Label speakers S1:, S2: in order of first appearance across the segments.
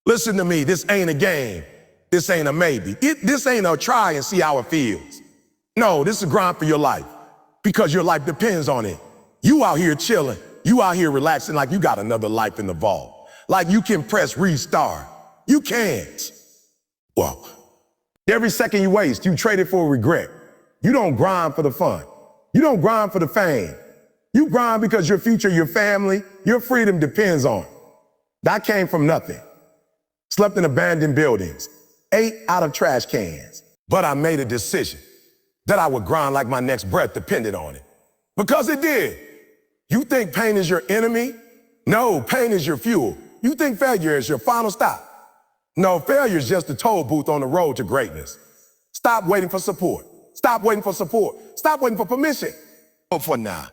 S1: Listen to me, this ain't a game. This ain't a maybe. This ain't a try and see how it feels. No, this is a grind for your life because your life depends on it. You out here chilling. You out here relaxing like you got another life in the vault. Like you can press restart. You can't. Well, every second you waste, you trade it for regret. You don't grind for the fun. You don't grind for the fame. You grind because your future, your family, your freedom depends on it. That came from nothing. Slept in abandoned buildings, ate out of trash cans. But I made a decision that I would grind like my next breath depended on it. Because it did. You think pain is your enemy? No, pain is your fuel. You think failure is your final stop? No, failure is just a toll booth on the road to greatness. Stop waiting for support. Stop waiting for support. Stop waiting for permission. For now.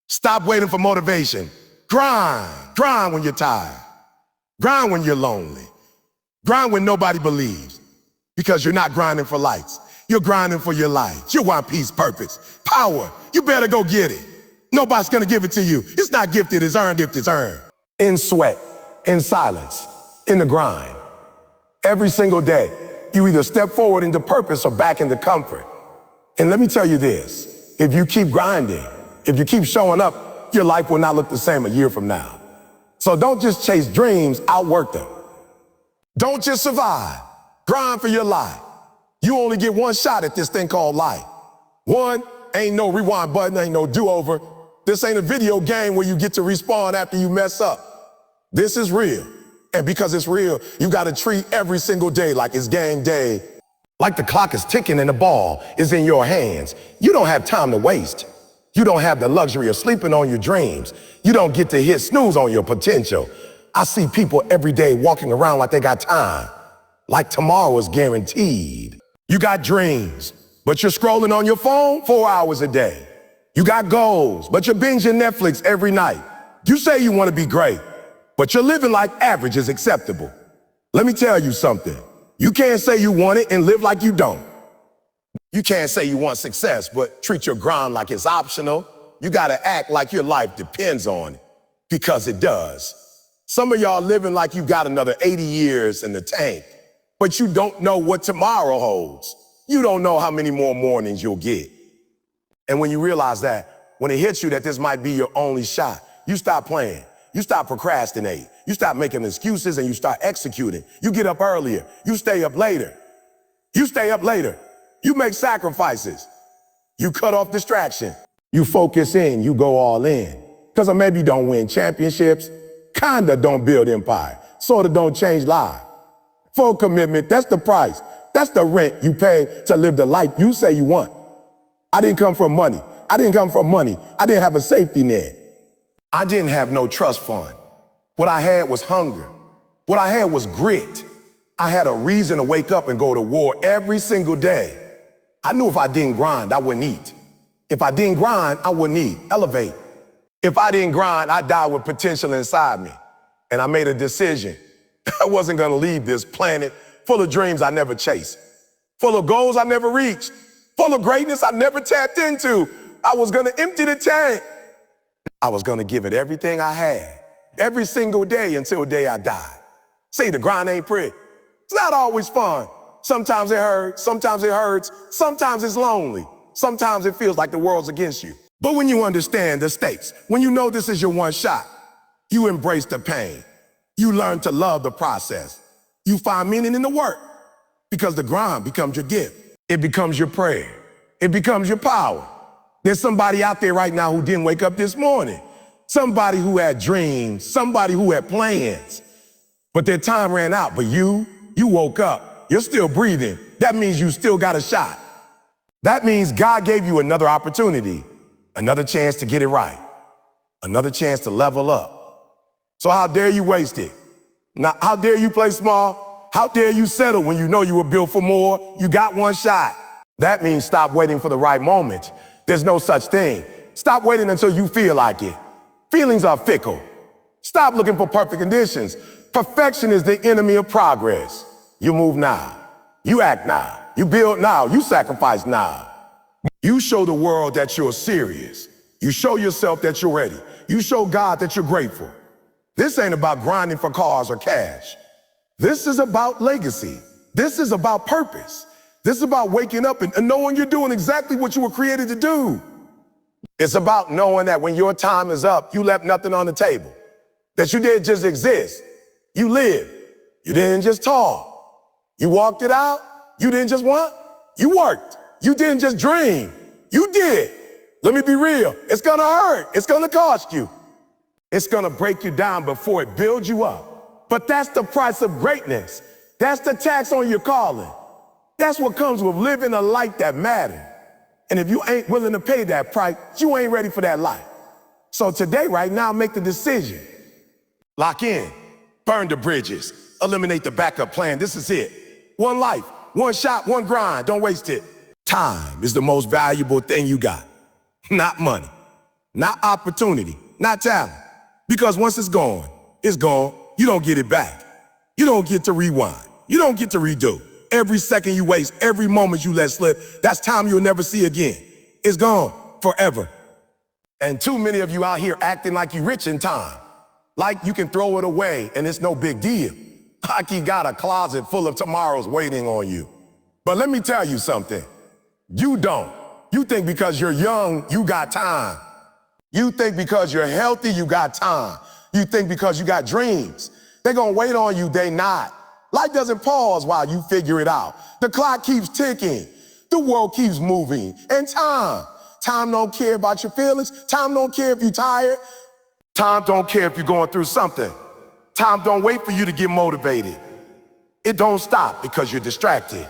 S1: Stop waiting for motivation. Grind. Grind when you're tired. Grind when you're lonely. Grind when nobody believes. Because you're not grinding for lights. You're grinding for your life. You want peace, purpose, power. You better go get it. Nobody's gonna give it to you. It's not gifted, it's earned if it's earned. In sweat, in silence, in the grind. Every single day, you either step forward into purpose or back into comfort. And let me tell you this, if you keep grinding, if you keep showing up, your life will not look the same a year from now. So don't just chase dreams, outwork them. Don't just survive, grind for your life. You only get one shot at this thing called life. One, ain't no rewind button, ain't no do-over. This ain't a video game where you get to respawn after you mess up. This is real. And because it's real, you gotta treat every single day like it's game day. Like the clock is ticking and the ball is in your hands. You don't have time to waste. You don't have the luxury of sleeping on your dreams. You don't get to hit snooze on your potential. I see people every day walking around like they got time, like tomorrow is guaranteed. You got dreams, but you're scrolling on your phone 4 hours a day. You got goals, but you're binging Netflix every night. You say you want to be great, but you're living like average is acceptable. Let me tell you something. You can't say you want it and live like you don't. You can't say you want success, but treat your grind like it's optional. You gotta act like your life depends on it, because it does. Some of y'all living like you got another 80 years in the tank, but you don't know what tomorrow holds. You don't know how many more mornings you'll get. And when you realize that, when it hits you that this might be your only shot, you stop playing. You stop procrastinating. You stop making excuses and you start executing. You get up earlier. You stay up later. You stay up later. You make sacrifices. You cut off distraction. You focus in. You go all in. Because maybe you don't win championships. Kinda don't build empire. Sorta don't change lives. Full commitment, that's the price. That's the rent you pay to live the life you say you want. I didn't come from money. I didn't come from money. I didn't have a safety net. I didn't have no trust fund. What I had was hunger. What I had was grit. I had a reason to wake up and go to war every single day. I knew if I didn't grind, I wouldn't eat. If I didn't grind, I wouldn't eat, elevate. If I didn't grind, I'd die with potential inside me. And I made a decision. I wasn't gonna leave this planet full of dreams I never chased, full of goals I never reached, full of greatness I never tapped into. I was gonna empty the tank. I was gonna give it everything I had, every single day until the day I died. See, the grind ain't pretty. It's not always fun. Sometimes it hurts, sometimes it's lonely. Sometimes it feels like the world's against you. But when you understand the stakes, when you know this is your one shot, you embrace the pain. You learn to love the process. You find meaning in the work because the grind becomes your gift. It becomes your prayer. It becomes your power. There's somebody out there right now who didn't wake up this morning. Somebody who had dreams, somebody who had plans, but their time ran out. But you woke up. You're still breathing. That means you still got a shot. That means God gave you another opportunity, another chance to get it right, another chance to level up. So how dare you waste it? Now, how dare you play small? How dare you settle when you know you were built for more? You got one shot. That means stop waiting for the right moment. There's no such thing. Stop waiting until you feel like it. Feelings are fickle. Stop looking for perfect conditions. Perfection is the enemy of progress. You move now. You act now. You build now. You sacrifice now. You show the world that you're serious. You show yourself that you're ready. You show God that you're grateful. This ain't about grinding for cars or cash. This is about legacy. This is about purpose. This is about waking up and knowing you're doing exactly what you were created to do. It's about knowing that when your time is up, you left nothing on the table. That you didn't just exist. You lived. You didn't just talk. You walked it out. You didn't just want. You worked. You didn't just dream. You did. Let me be real. It's gonna hurt. It's gonna cost you. It's gonna break you down before it builds you up. But that's the price of greatness. That's the tax on your calling. That's what comes with living a life that matters. And if you ain't willing to pay that price, you ain't ready for that life. So today, right now, make the decision. Lock in. Burn the bridges. Eliminate the backup plan. This is it. One life, one shot, one grind. Don't waste it. Time is the most valuable thing you got. Not money, not opportunity, not talent. Because once it's gone, you don't get it back. You don't get to rewind. You don't get to redo. Every second you waste, every moment you let slip, that's time you'll never see again. It's gone forever. And too many of you out here acting like you're rich in time. Like you can throw it away and it's no big deal. Like you got a closet full of tomorrows waiting on you. But let me tell you something. You don't. You think because you're young, you got time. You think because you're healthy, you got time. You think because you got dreams, they're gonna wait on you, they not. Life doesn't pause while you figure it out. The clock keeps ticking. The world keeps moving. And time don't care about your feelings. Time don't care if you're tired. Time don't care if you're going through something. Time don't wait for you to get motivated. It don't stop because you're distracted.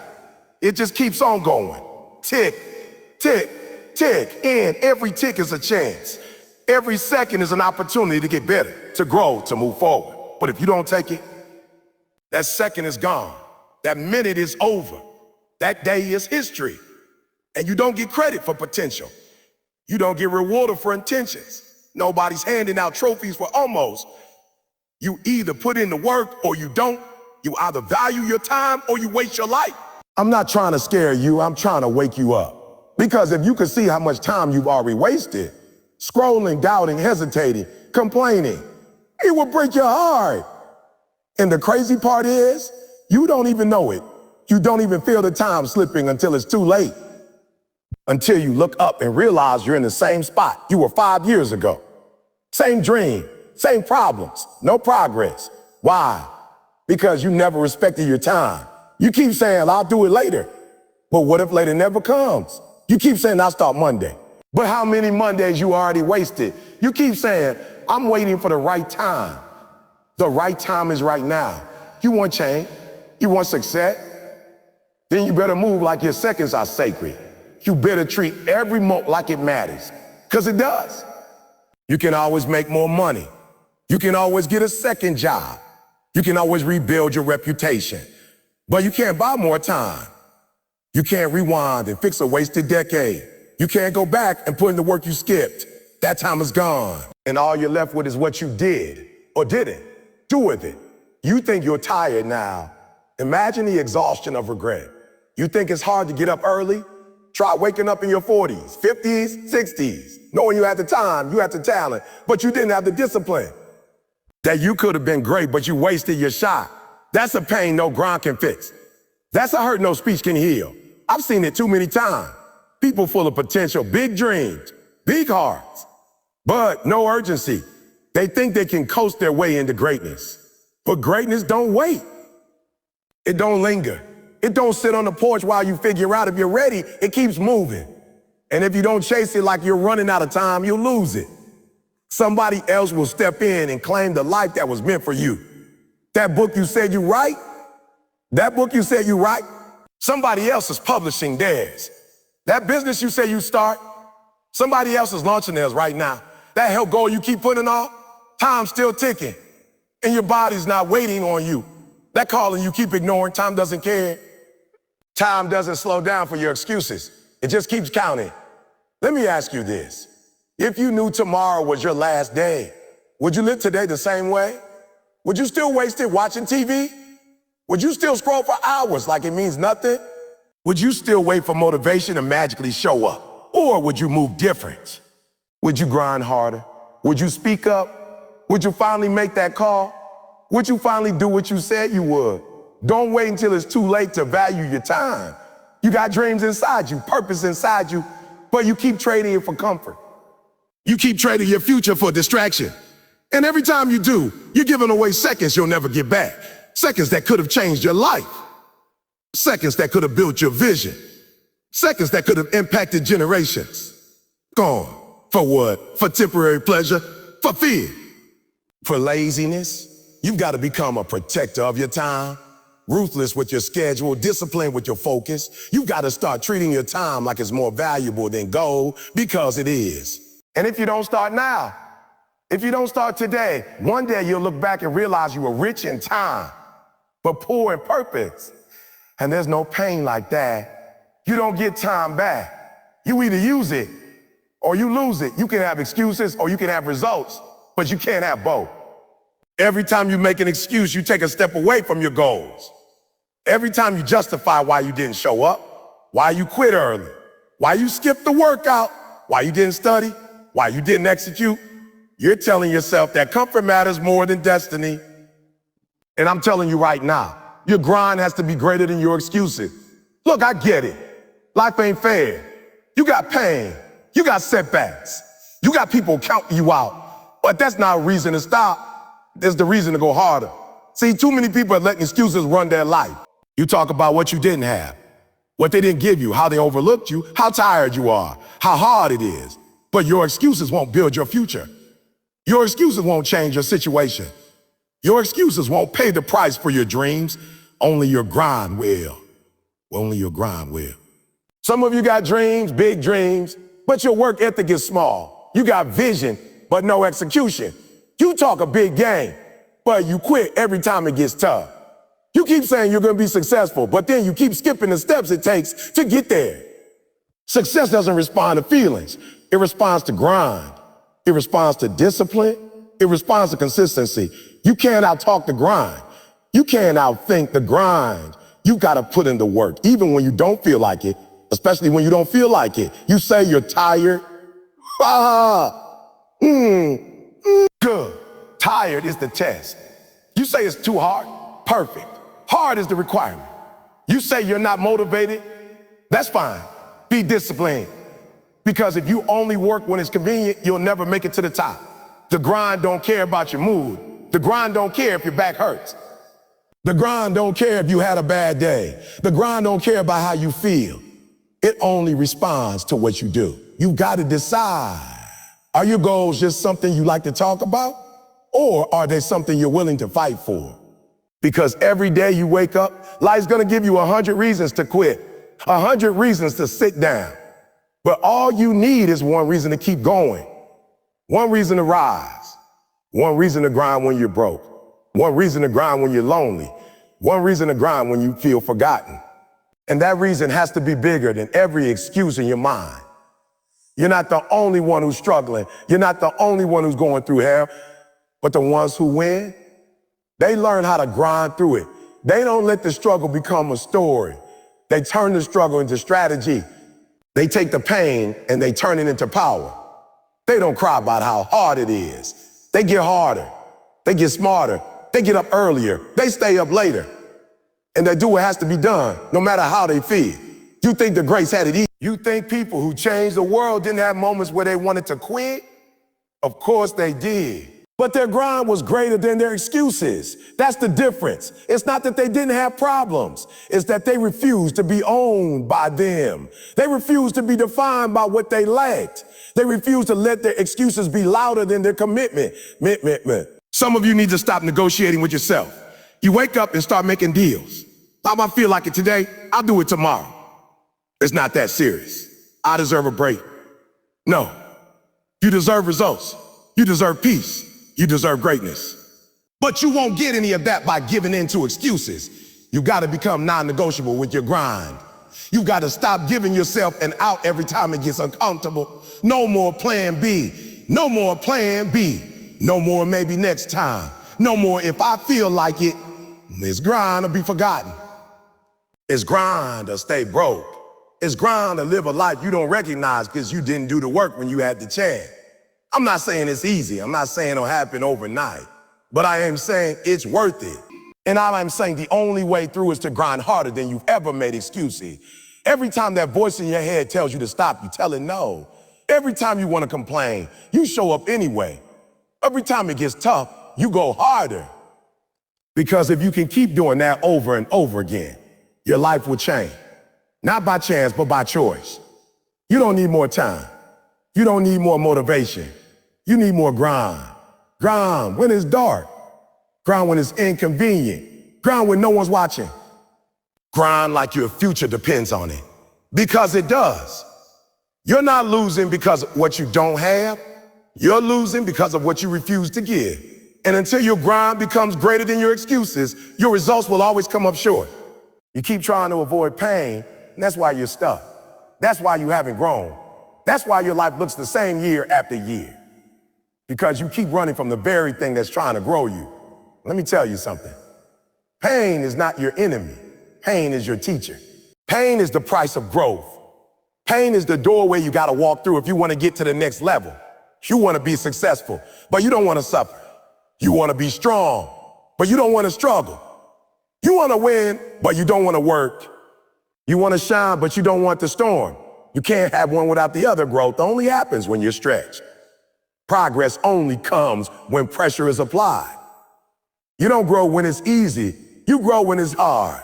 S1: It just keeps on going. Tick, tick, tick. And every tick is a chance. Every second is an opportunity to get better, to grow, to move forward. But if you don't take it, that second is gone. That minute is over. That day is history. And you don't get credit for potential. You don't get rewarded for intentions. Nobody's handing out trophies for almost. You either put in the work or you don't. You either value your time or you waste your life. I'm not trying to scare you. I'm trying to wake you up. Because if you could see how much time you've already wasted, scrolling, doubting, hesitating, complaining, it would break your heart. And the crazy part is, you don't even know it. You don't even feel the time slipping until it's too late. Until you look up and realize you're in the same spot you were 5 years ago. Same dream, same problems, no progress. Why? Because you never respected your time. You keep saying, I'll do it later. But what if later never comes? You keep saying, I'll start Monday. But how many Mondays you already wasted? You keep saying, I'm waiting for the right time. The right time is right now. You want change? You want success? Then you better move like your seconds are sacred. You better treat every moment like it matters, because it does. You can always make more money. You can always get a second job. You can always rebuild your reputation. But you can't buy more time. You can't rewind and fix a wasted decade. You can't go back and put in the work you skipped. That time is gone. And all you're left with is what you did or didn't do with it. You think you're tired now. Imagine the exhaustion of regret. You think it's hard to get up early? Try waking up in your 40s, 50s, 60s, knowing you had the time, you had the talent, but you didn't have the discipline. That you could have been great, but you wasted your shot. That's a pain no grind can fix. That's a hurt no speech can heal. I've seen it too many times. People full of potential, big dreams, big hearts, but no urgency. They think they can coast their way into greatness. But greatness don't wait. It don't linger. It don't sit on the porch while you figure out if you're ready. It keeps moving. And if you don't chase it like you're running out of time, you'll lose it. Somebody else will step in and claim the life that was meant for you. That book you said you write, somebody else is publishing theirs. That business you say you start, somebody else is launching theirs right now. That health goal you keep putting off, time's still ticking. And your body's not waiting on you. That calling you keep ignoring, time doesn't care. Time doesn't slow down for your excuses. It just keeps counting. Let me ask you this. If you knew tomorrow was your last day, would you live today the same way? Would you still waste it watching TV? Would you still scroll for hours like it means nothing? Would you still wait for motivation to magically show up? Or would you move different? Would you grind harder? Would you speak up? Would you finally make that call? Would you finally do what you said you would? Don't wait until it's too late to value your time. You got dreams inside you, purpose inside you, but you keep trading it for comfort. You keep trading your future for distraction. And every time you do, you're giving away seconds you'll never get back. Seconds that could have changed your life. Seconds that could have built your vision. Seconds that could have impacted generations. Gone. For what? For temporary pleasure? For fear? For laziness? You've got to become a protector of your time. Ruthless with your schedule, disciplined with your focus. You've got to start treating your time like it's more valuable than gold, because it is. And if you don't start now, if you don't start today, one day you'll look back and realize you were rich in time, but poor in purpose. And there's no pain like that. You don't get time back. You either use it or you lose it. You can have excuses or you can have results, but you can't have both. Every time you make an excuse, you take a step away from your goals. Every time you justify why you didn't show up, why you quit early, why you skipped the workout, why you didn't study, why you didn't execute, you're telling yourself that comfort matters more than destiny. And I'm telling you right now, your grind has to be greater than your excuses. Look, I get it. Life ain't fair. You got pain. You got setbacks. You got people counting you out. But that's not a reason to stop. There's the reason to go harder. See, too many people are letting excuses run their life. You talk about what you didn't have, what they didn't give you, how they overlooked you, how tired you are, how hard it is. But your excuses won't build your future. Your excuses won't change your situation. Your excuses won't pay the price for your dreams. Only your grind will. Only your grind will. Some of you got dreams, big dreams, but your work ethic is small. You got vision, but no execution. You talk a big game, but you quit every time it gets tough. You keep saying you're going to be successful, but then you keep skipping the steps it takes to get there. Success doesn't respond to feelings. It responds to grind. It responds to discipline. It responds to consistency. You can't out-talk the grind. You can't outthink the grind. You got to put in the work, even when you don't feel like it, especially when you don't feel like it. You say you're tired. Good. Tired is the test. You say it's too hard. Perfect. Hard is the requirement. You say you're not motivated. That's fine. Be disciplined. Because if you only work when it's convenient, you'll never make it to the top. The grind don't care about your mood. The grind don't care if your back hurts. The grind don't care if you had a bad day. The grind don't care about how you feel. It only responds to what you do. You got to decide. Are your goals just something you like to talk about? Or are they something you're willing to fight for? Because every day you wake up, life's going to give you 100 reasons to quit, 100 reasons to sit down. But all you need is one reason to keep going, one reason to rise, one reason to grind when you're broke, one reason to grind when you're lonely, one reason to grind when you feel forgotten. And that reason has to be bigger than every excuse in your mind. You're not the only one who's struggling. You're not the only one who's going through hell. But the ones who win, they learn how to grind through it. They don't let the struggle become a story. They turn the struggle into strategy. They take the pain and they turn it into power. They don't cry about how hard it is. They get harder. They get smarter. They get up earlier. They stay up later. And they do what has to be done, no matter how they feel. You think the greats had it easy? You think people who changed the world didn't have moments where they wanted to quit? Of course they did. But their grind was greater than their excuses. That's the difference. It's not that they didn't have problems. It's that they refused to be owned by them. They refused to be defined by what they lacked. They refused to let their excuses be louder than their commitment. Some of you need to stop negotiating with yourself. You wake up and start making deals. If I feel like it today, I'll do it tomorrow. It's not that serious. I deserve a break. No. You deserve results. You deserve peace. You deserve greatness. But you won't get any of that by giving in to excuses. You got to become non-negotiable with your grind. You got to stop giving yourself an out every time it gets uncomfortable. No more plan B. No more plan B. No more maybe next time. No more if I feel like it. It's grind to be forgotten. It's grind to stay broke. It's grind to live a life you don't recognize because you didn't do the work when you had the chance. I'm not saying it's easy. I'm not saying it'll happen overnight. but I am saying it's worth it. And I am saying the only way through is to grind harder than you've ever made excuses. Every time that voice in your head tells you to stop, you tell it no. Every time you want to complain, you show up anyway. Every time it gets tough, you go harder. Because if you can keep doing that over and over again, your life will change. Not by chance, but by choice. You don't need more time. You don't need more motivation. You need more grind. Grind when it's dark. Grind when it's inconvenient. Grind when no one's watching. Grind like your future depends on it. Because it does. You're not losing because of what you don't have. You're losing because of what you refuse to give. And until your grind becomes greater than your excuses, your results will always come up short. You keep trying to avoid pain, and that's why you're stuck. That's why you haven't grown. That's why your life looks the same year after year. Because you keep running from the very thing that's trying to grow you. Let me tell you something. Pain is not your enemy. Pain is your teacher. Pain is the price of growth. Pain is the doorway you got to walk through if you want to get to the next level. You want to be successful, but you don't want to suffer. You want to be strong, but you don't want to struggle. You want to win, but you don't want to work. You want to shine, but you don't want the storm. You can't have one without the other. Growth only happens when you're stretched. Progress only comes when pressure is applied. You don't grow when it's easy. You grow when it's hard.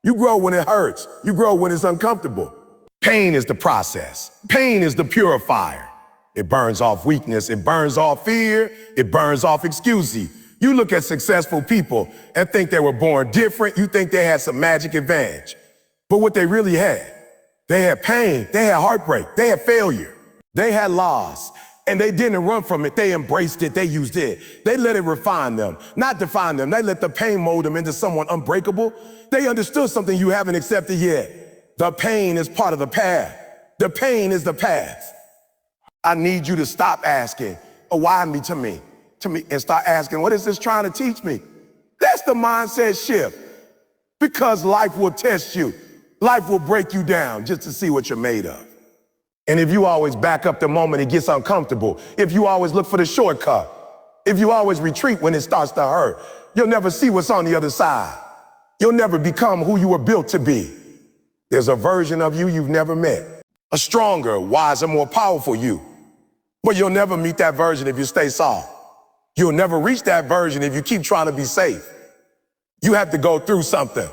S1: You grow when it hurts. You grow when it's uncomfortable. Pain is the process. Pain is the purifier. It burns off weakness. It burns off fear. It burns off excuses. You look at successful people and think they were born different. You think they had some magic advantage. But what they really had, they had pain. They had heartbreak. They had failure. They had loss. And they didn't run from it. They embraced it. They used it. They let it refine them, not define them. They let the pain mold them into someone unbreakable. They understood something you haven't accepted yet. The pain is part of the path. The pain is the path. I need you to stop asking, oh, why me to me, and start asking, what is this trying to teach me? That's the mindset shift. Because life will test you. Life will break you down just to see what you're made of. And if you always back up the moment it gets uncomfortable, if you always look for the shortcut, if you always retreat when it starts to hurt, you'll never see what's on the other side. You'll never become who you were built to be. There's a version of you you've never met, a stronger, wiser, more powerful you. But you'll never meet that version if you stay soft. You'll never reach that version if you keep trying to be safe. You have to go through something.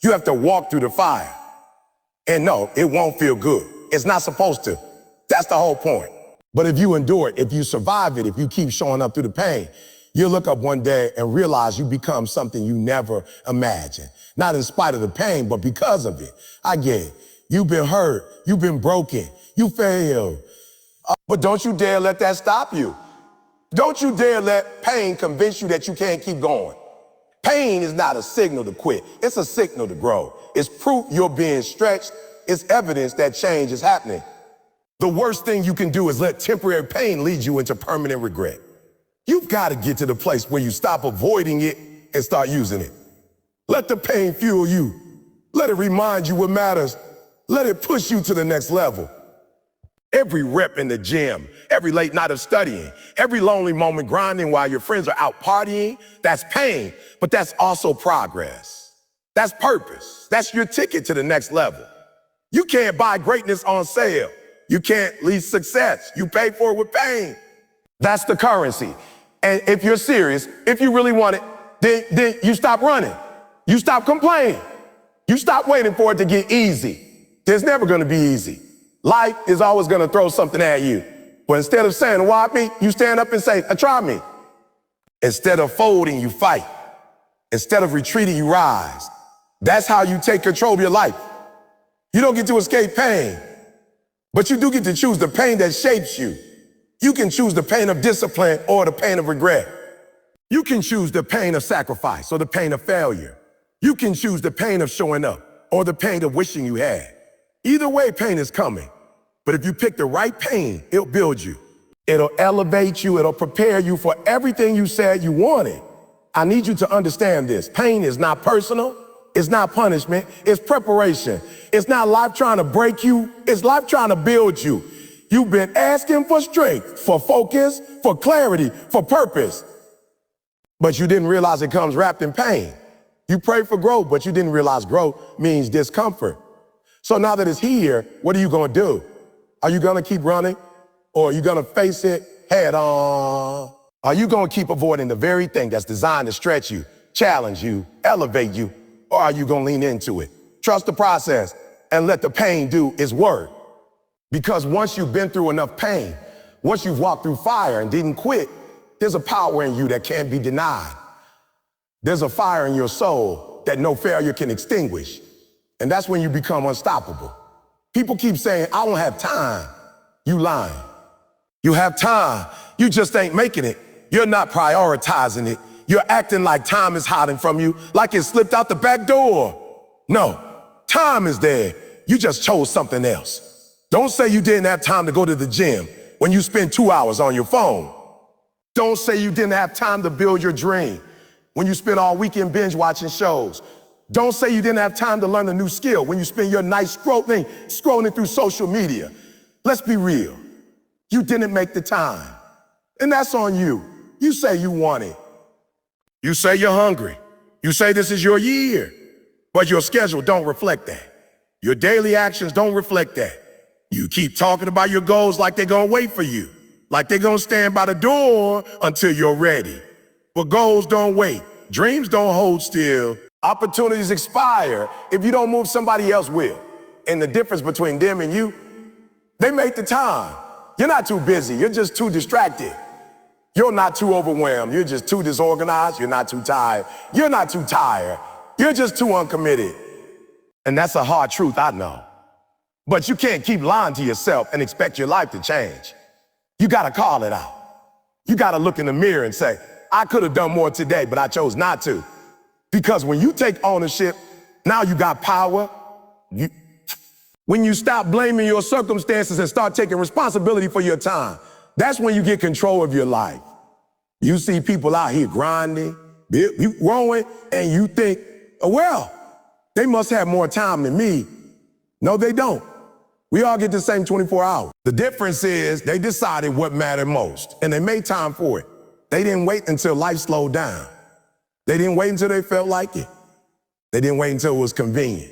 S1: You have to walk through the fire. And no, it won't feel good. It's not supposed to. That's the whole point. But if you endure it, if you survive it, if you keep showing up through the pain, you'll look up one day and realize you become something you never imagined. Not in spite of the pain, but because of it. I get it. You've been hurt. You've been broken. You failed. But don't you dare let that stop you. Don't you dare let pain convince you that you can't keep going. Pain is not a signal to quit. It's a signal to grow. It's proof you're being stretched. It's evidence that change is happening. The worst thing you can do is let temporary pain lead you into permanent regret. You've got to get to the place where you stop avoiding it and start using it. Let the pain fuel you. Let it remind you what matters. Let it push you to the next level. Every rep in the gym, every late night of studying, every lonely moment grinding while your friends are out partying, that's pain, but that's also progress. That's purpose. That's your ticket to the next level. You can't buy greatness on sale. You can't lease success. You pay for it with pain. That's the currency. And if you're serious, if you really want it, then you stop running. You stop complaining. You stop waiting for it to get easy. There's never going to be easy. Life is always going to throw something at you. But instead of saying, why me, you stand up and say, try me. Instead of folding, you fight. Instead of retreating, you rise. That's how you take control of your life. You don't get to escape pain, but you do get to choose the pain that shapes you. You can choose the pain of discipline or the pain of regret. You can choose the pain of sacrifice or the pain of failure. You can choose the pain of showing up or the pain of wishing you had. Either way, pain is coming. But if you pick the right pain, it'll build you. It'll elevate you. It'll prepare you for everything you said you wanted. I need you to understand this. Pain is not personal. It's not punishment. It's preparation. It's not life trying to break you. It's life trying to build you. You've been asking for strength, for focus, for clarity, for purpose. but you didn't realize it comes wrapped in pain. You pray for growth, but you didn't realize growth means discomfort. So now that it's here, what are you gonna do? Are you gonna keep running, or are you gonna face it head on? Are you gonna keep avoiding the very thing that's designed to stretch you, challenge you, elevate you, or are you gonna lean into it? Trust the process and let the pain do its work. Because once you've been through enough pain, once you've walked through fire and didn't quit, there's a power in you that can't be denied. There's a fire in your soul that no failure can extinguish. And that's when you become unstoppable. People keep saying, I don't have time. You lying. You have time. You just ain't making it. You're not prioritizing it. You're acting like time is hiding from you, like it slipped out the back door. No, time is there. You just chose something else. Don't say you didn't have time to go to the gym when you spend 2 hours on your phone. Don't say you didn't have time to build your dream when you spend all weekend binge watching shows. Don't say you didn't have time to learn a new skill when you spend your night scrolling through social media. Let's be real. You didn't make the time. And that's on you. You say you want it. You say you're hungry. You say this is your year. But your schedule don't reflect that. Your daily actions don't reflect that. You keep talking about your goals like they're gonna wait for you, like they're gonna stand by the door until you're ready. But goals don't wait. Dreams don't hold still. Opportunities expire if you don't move, somebody else will. And the difference between them and you, they make the time. You're not too busy, you're just too distracted. You're not too overwhelmed, you're just too disorganized. You're not too tired, you're not too tired. You're just too uncommitted. And that's a hard truth, I know. But you can't keep lying to yourself and expect your life to change. You gotta call it out. You gotta look in the mirror and say, I could have done more today, but I chose not to. Because when you take ownership, now you got power. When you stop blaming your circumstances and start taking responsibility for your time, that's when you get control of your life. You see people out here grinding, growing, and you think, oh, well, they must have more time than me. No, they don't. We all get the same 24 hours. The difference is they decided what mattered most, and they made time for it. They didn't wait until life slowed down. They didn't wait until they felt like it. They didn't wait until it was convenient.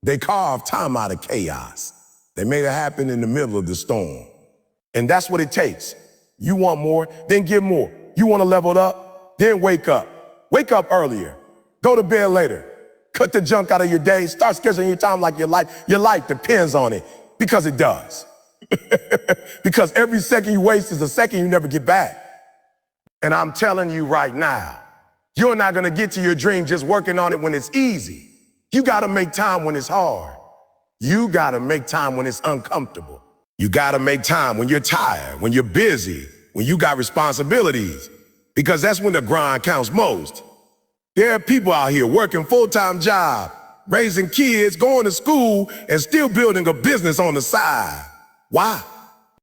S1: They carved time out of chaos. They made it happen in the middle of the storm. And that's what it takes. You want more, then give more. You want to level up, then wake up. Wake up earlier. Go to bed later. Cut the junk out of your day. Start scheduling your time like your life depends on it. Because it does. Because every second you waste is a second you never get back. And I'm telling you right now, you're not gonna get to your dream just working on it when it's easy. You gotta make time when it's hard. You gotta make time when it's uncomfortable. You gotta make time when you're tired, when you're busy, when you got responsibilities, because that's when the grind counts most. There are people out here working full-time job, raising kids, going to school, and still building a business on the side. Why?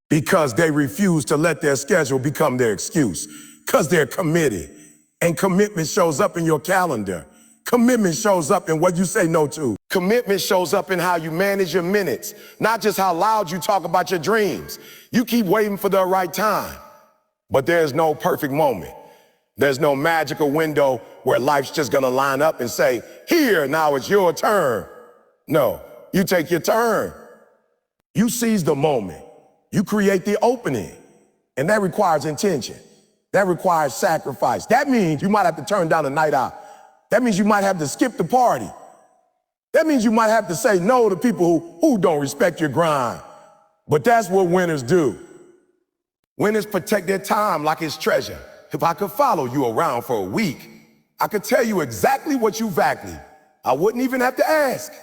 S1: Because they refuse to let their schedule become their excuse, because they're committed. And commitment shows up in your calendar. Commitment shows up in what you say no to. Commitment shows up in how you manage your minutes, not just how loud you talk about your dreams. You keep waiting for the right time, but there's no perfect moment. There's no magical window where life's just gonna line up and say, here, now it's your turn. No, you take your turn. You seize the moment. You create the opening, and that requires intention. That requires sacrifice. That means you might have to turn down a night out. That means you might have to skip the party. That means you might have to say no to people who don't respect your grind. But that's what winners do. Winners protect their time like it's treasure. If I could follow you around for a week, I could tell you exactly what you valued. I wouldn't even have to ask.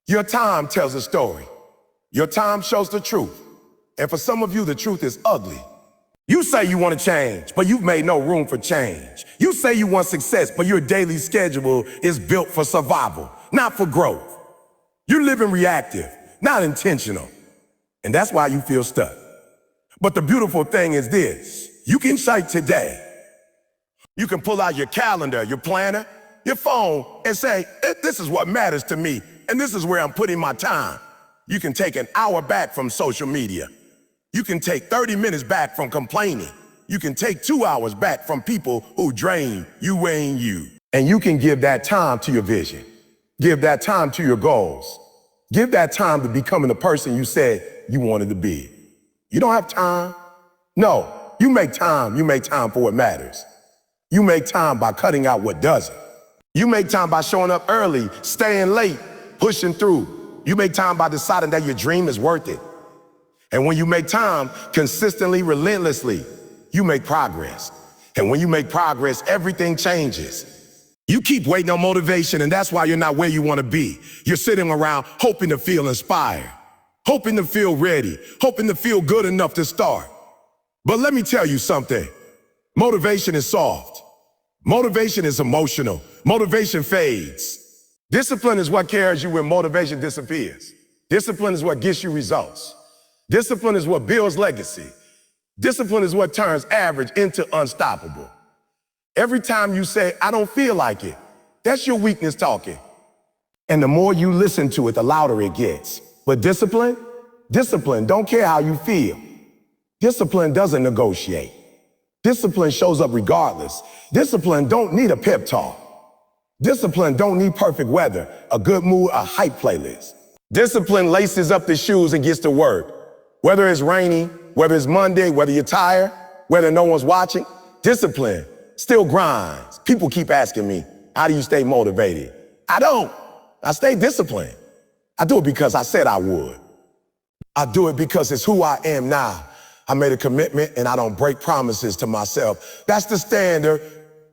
S1: Your time tells a story. Your time shows the truth. And for some of you, the truth is ugly. You say you want to change, but you've made no room for change. You say you want success, but your daily schedule is built for survival, not for growth. You're living reactive, not intentional. And that's why you feel stuck. But the beautiful thing is this: you can cite today. You can pull out your calendar, your planner, your phone, and say, this is what matters to me, and this is where I'm putting my time. You can take an hour back from social media. You can take 30 minutes back from complaining. You can take 2 hours back from people who drain you and you. And you can give that time to your vision. Give that time to your goals. Give that time to becoming the person you said you wanted to be. You don't have time. No, you make time. You make time for what matters. You make time by cutting out what doesn't. You make time by showing up early, staying late, pushing through. You make time by deciding that your dream is worth it. And when you make time consistently, relentlessly, you make progress. And when you make progress, everything changes. You keep waiting on motivation, and that's why you're not where you want to be. You're sitting around hoping to feel inspired, hoping to feel ready, hoping to feel good enough to start. But let me tell you something. Motivation is soft. Motivation is emotional. Motivation fades. Discipline is what carries you when motivation disappears. Discipline is what gets you results. Discipline is what builds legacy. Discipline is what turns average into unstoppable. Every time you say, I don't feel like it, that's your weakness talking. And the more you listen to it, the louder it gets. But discipline don't care how you feel. Discipline doesn't negotiate. Discipline shows up regardless. Discipline don't need a pep talk. Discipline don't need perfect weather, a good mood, a hype playlist. Discipline laces up the shoes and gets to work. Whether it's raining, whether it's Monday, whether you're tired, whether no one's watching, discipline still grinds. People keep asking me, how do you stay motivated? I don't. I stay disciplined. I do it because I said I would. I do it because it's who I am now. I made a commitment and I don't break promises to myself. That's the standard.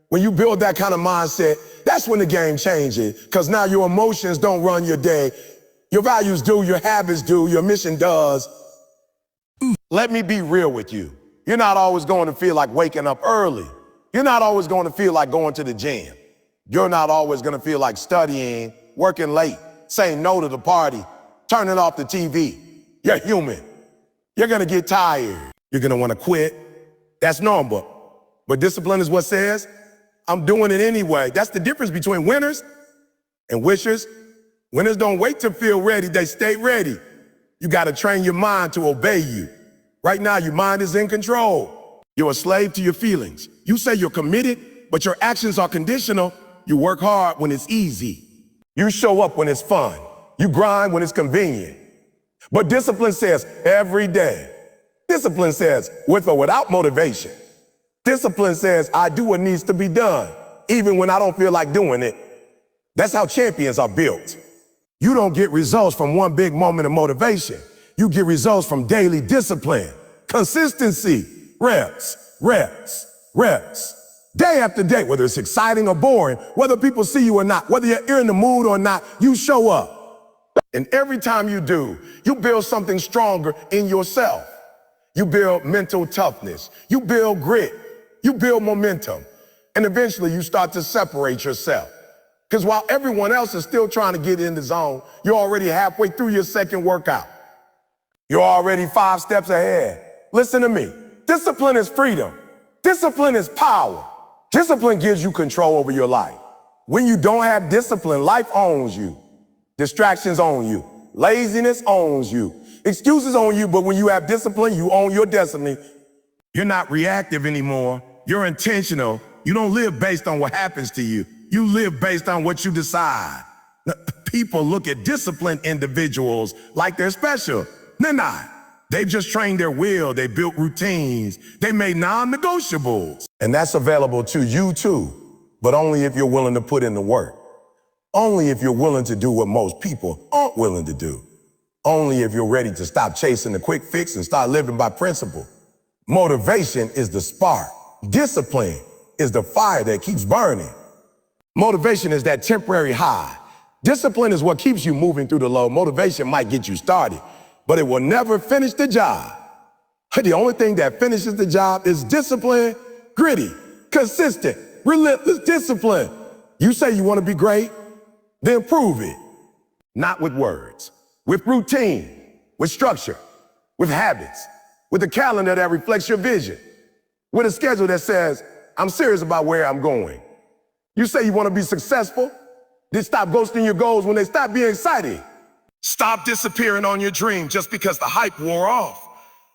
S1: When you build that kind of mindset, that's when the game changes. Because now your emotions don't run your day. Your values do, your habits do, your mission does. Let me be real with you. You're not always going to feel like waking up early. You're not always going to feel like going to the gym. You're not always going to feel like studying, working late, saying no to the party, turning off the TV. You're human. You're going to get tired. You're going to want to quit. That's normal. But discipline is what says, I'm doing it anyway. That's the difference between winners and wishers. Winners don't wait to feel ready. They stay ready. You got to train your mind to obey you. Right now, your mind is in control. You're a slave to your feelings. You say you're committed, but your actions are conditional. You work hard when it's easy. You show up when it's fun. You grind when it's convenient. But discipline says every day. Discipline says with or without motivation. Discipline says I do what needs to be done, even when I don't feel like doing it. That's how champions are built. You don't get results from one big moment of motivation. You get results from daily discipline, consistency, reps. Day after day, whether it's exciting or boring, whether people see you or not, whether you're in the mood or not, you show up. And every time you do, you build something stronger in yourself. You build mental toughness. You build grit. You build momentum. And eventually you start to separate yourself. Because while everyone else is still trying to get in the zone, you're already halfway through your second workout. You're already 5 steps ahead. Listen to me. Discipline is freedom. Discipline is power. Discipline gives you control over your life. When you don't have discipline, life owns you. Distractions own you. Laziness owns you. Excuses own you, but when you have discipline, you own your destiny. You're not reactive anymore. You're intentional. You don't live based on what happens to you. You live based on what you decide. People look at disciplined individuals like they're special. They're not. They've just trained their will. They built routines. They made non-negotiables. And that's available to you too, but only if you're willing to put in the work. Only if you're willing to do what most people aren't willing to do. Only if you're ready to stop chasing the quick fix and start living by principle. Motivation is the spark. Discipline is the fire that keeps burning. Motivation is that temporary high. Discipline is what keeps you moving through the low. Motivation might get you started, but it will never finish the job. The only thing that finishes the job is discipline, gritty, consistent, relentless discipline. You say you want to be great? Then prove it. Not with words, with routine, with structure, with habits, with a calendar that reflects your vision, with a schedule that says, I'm serious about where I'm going. You say you want to be successful? Then stop ghosting your goals when they stop being exciting. Stop disappearing on your dream just because the hype wore off.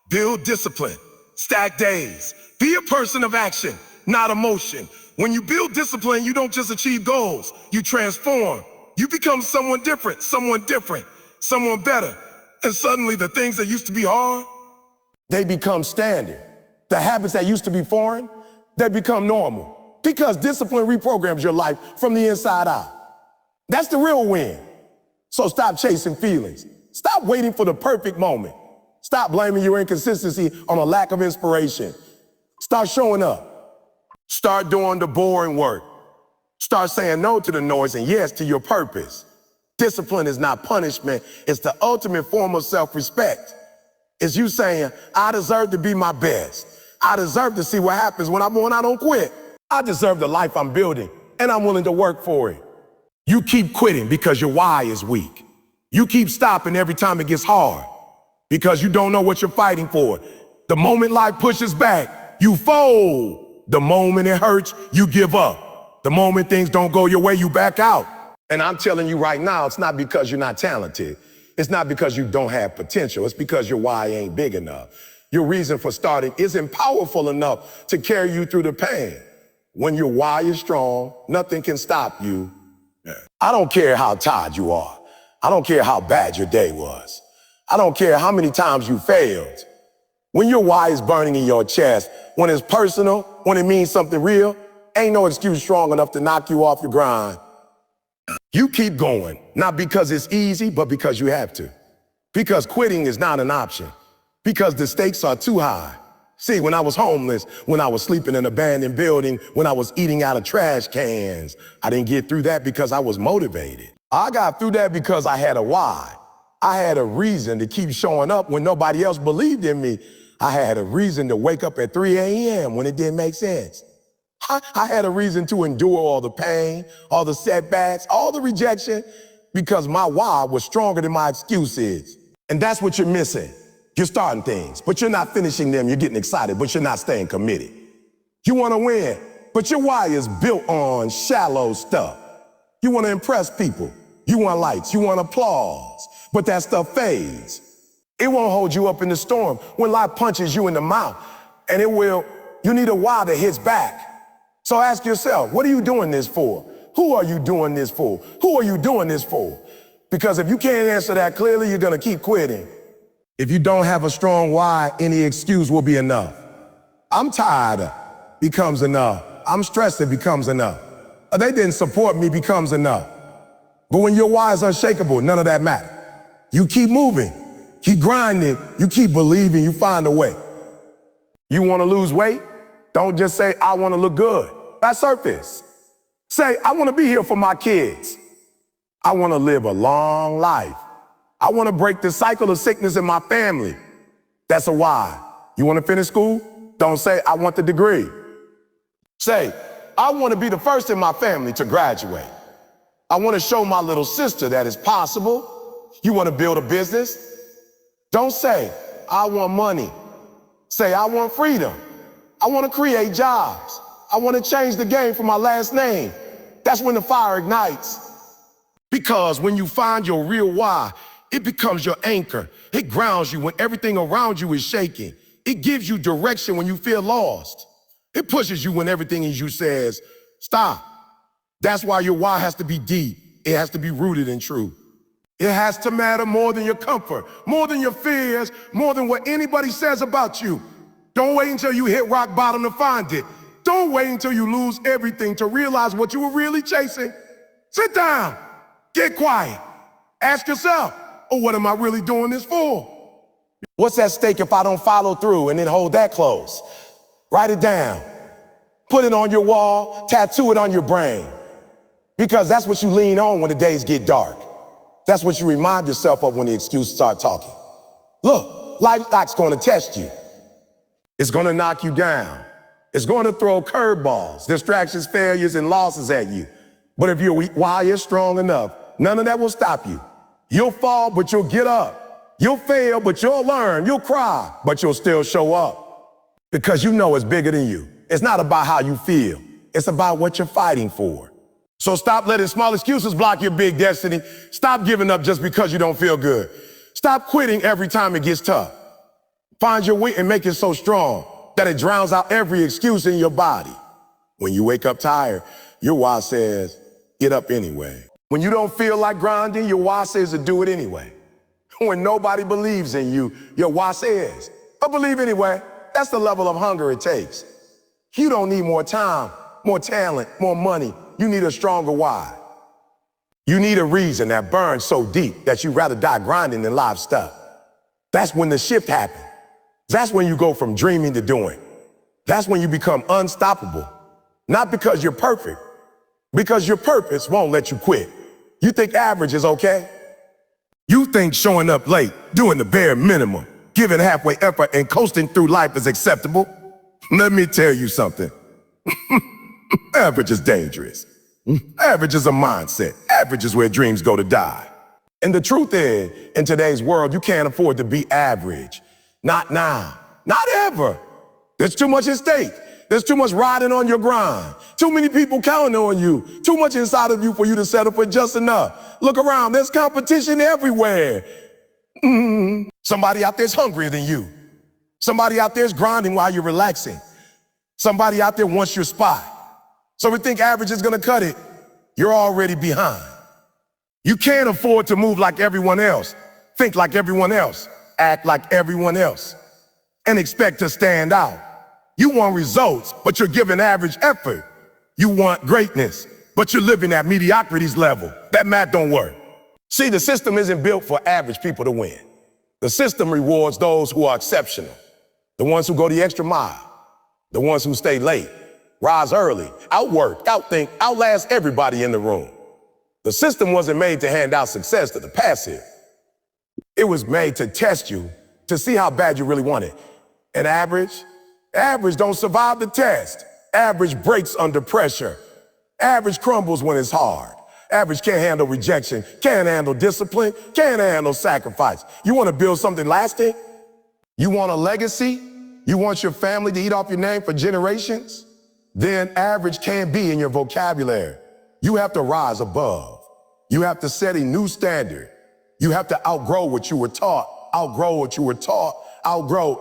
S1: Build discipline, stack days, Be a person of action, not emotion. When you build discipline, you don't just achieve goals, you transform. You become someone different, someone better. And suddenly the things that used to be hard, they become standard. The habits that used to be foreign, they become normal. Because discipline reprograms your life from the inside out. That's the real win. So stop chasing feelings. Stop waiting for the perfect moment. Stop blaming your inconsistency on a lack of inspiration. Start showing up. Start doing the boring work. Start saying no to the noise and yes to your purpose. Discipline is not punishment. It's the ultimate form of self-respect. It's you saying, I deserve to be my best. I deserve to see what happens when I don't quit. I deserve the life I'm building, and I'm willing to work for it. You keep quitting because your why is weak. You keep stopping every time it gets hard because you don't know what you're fighting for. The moment life pushes back, you fold. The moment it hurts, you give up. The moment things don't go your way, you back out. And I'm telling you right now, it's not because you're not talented. It's not because you don't have potential. It's because your why ain't big enough. Your reason for starting isn't powerful enough to carry you through the pain. When your why is strong, nothing can stop you. I don't care how tired you are. I don't care how bad your day was. I don't care how many times you failed. When your why is burning in your chest, when it's personal, when it means something real, ain't no excuse strong enough to knock you off your grind. You keep going, not because it's easy, but because you have to. Because quitting is not an option. Because the stakes are too high. See, when I was homeless, when I was sleeping in an abandoned building, when I was eating out of trash cans, I didn't get through that because I was motivated. I got through that because I had a why. I had a reason to keep showing up when nobody else believed in me. I had a reason to wake up at 3 a.m. when it didn't make sense. I had a reason to endure all the pain, all the setbacks, all the rejection, because my why was stronger than my excuses. And that's what you're missing. You're starting things, but you're not finishing them. You're getting excited, but you're not staying committed. You want to win, but your why is built on shallow stuff. You want to impress people. You want likes. You want applause, but that stuff fades. It won't hold you up in the storm when life punches you in the mouth, and it will. You need a why that hits back. So ask yourself, what are you doing this for? Who are you doing this for? Who are you doing this for? Because if you can't answer that clearly, you're going to keep quitting. If you don't have a strong why, any excuse will be enough. I'm tired becomes enough. I'm stressed, it becomes enough. They didn't support me becomes enough. But when your why is unshakable, none of that matters. You keep moving, keep grinding, you keep believing, you find a way. You want to lose weight? Don't just say, I want to look good. That's surface. Say, I want to be here for my kids. I want to live a long life. I want to break the cycle of sickness in my family. That's a why. You want to finish school? Don't say, I want the degree. Say, I want to be the first in my family to graduate. I want to show my little sister that it's possible. You want to build a business? Don't say, I want money. Say, I want freedom. I want to create jobs. I want to change the game for my last name. That's when the fire ignites. Because when you find your real why, it becomes your anchor. It grounds you when everything around you is shaking. It gives you direction when you feel lost. It pushes you when everything in you says, stop. That's why your why has to be deep. It has to be rooted in truth. It has to matter more than your comfort, more than your fears, more than what anybody says about you. Don't wait until you hit rock bottom to find it. Don't wait until you lose everything to realize what you were really chasing. Sit down, get quiet, ask yourself, oh, what am I really doing this for? What's at stake if I don't follow through and then hold that close? Write it down, put it on your wall, tattoo it on your brain. Because that's what you lean on when the days get dark. That's what you remind yourself of when the excuses start talking. Look, life's going to test you. It's going to knock you down. It's going to throw curveballs, distractions, failures, and losses at you. But if your why is strong enough, none of that will stop you. You'll fall, but you'll get up. You'll fail, but you'll learn. You'll cry, but you'll still show up. Because you know it's bigger than you. It's not about how you feel. It's about what you're fighting for. So stop letting small excuses block your big destiny. Stop giving up just because you don't feel good. Stop quitting every time it gets tough. Find your way and make it so strong that it drowns out every excuse in your body. When you wake up tired, your why says, get up anyway. When you don't feel like grinding, your why says to do it anyway. When nobody believes in you, your why says, but believe anyway. That's the level of hunger it takes. You don't need more time, more talent, more money. You need a stronger why. You need a reason that burns so deep that you'd rather die grinding than live stuck. That's when the shift happens. That's when you go from dreaming to doing. That's when you become unstoppable. Not because you're perfect, because your purpose won't let you quit. You think average is okay? You think showing up late, doing the bare minimum, giving halfway effort and coasting through life is acceptable? Let me tell you something. Average is dangerous. Average is a mindset. Average is where dreams go to die. And the truth is, in today's world, you can't afford to be average. Not now. Not ever. There's too much at stake. There's too much riding on your grind. Too many people counting on you. Too much inside of you for you to settle for just enough. Look around. There's competition everywhere. Somebody out there's hungrier than you. Somebody out there's grinding while you're relaxing. Somebody out there wants your spot. So we think average is gonna cut it. You're already behind. You can't afford to move like everyone else, think like everyone else, act like everyone else, and expect to stand out. You want results, but you're giving average effort. You want greatness, but you're living at mediocrity's level. That math don't work. See, the system isn't built for average people to win. The system rewards those who are exceptional, the ones who go the extra mile, the ones who stay late, rise early, outwork, outthink, outlast everybody in the room. The system wasn't made to hand out success to the passive. It was made to test you, to see how bad you really want it. And average don't survive the test. Average breaks under pressure. Average crumbles when it's hard. Average can't handle rejection, can't handle discipline, can't handle sacrifice. You want to build something lasting? You want a legacy? You want your family to eat off your name for generations? Then average can't be in your vocabulary. You have to rise above. You have to set a new standard. You have to outgrow what you were taught, outgrow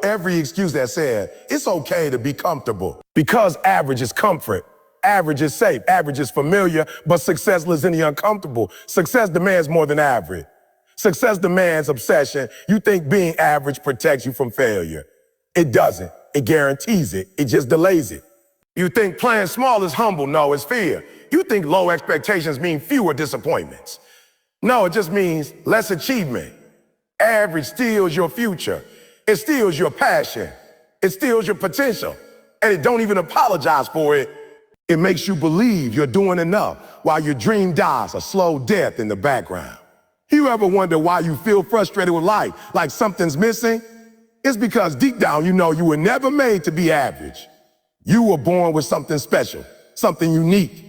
S1: every excuse that said, it's okay to be comfortable. Because average is comfort. Average is safe. Average is familiar, but success lives in the uncomfortable. Success demands more than average. Success demands obsession. You think being average protects you from failure. It doesn't. It guarantees it. It just delays it. You think playing small is humble. No, it's fear. You think low expectations mean fewer disappointments. No, it just means less achievement. Average steals your future. It steals your passion. It steals your potential. And it don't even apologize for it. It makes you believe you're doing enough while your dream dies a slow death in the background. You ever wonder why you feel frustrated with life, like something's missing? It's because deep down you know you were never made to be average. You were born with something special, something unique,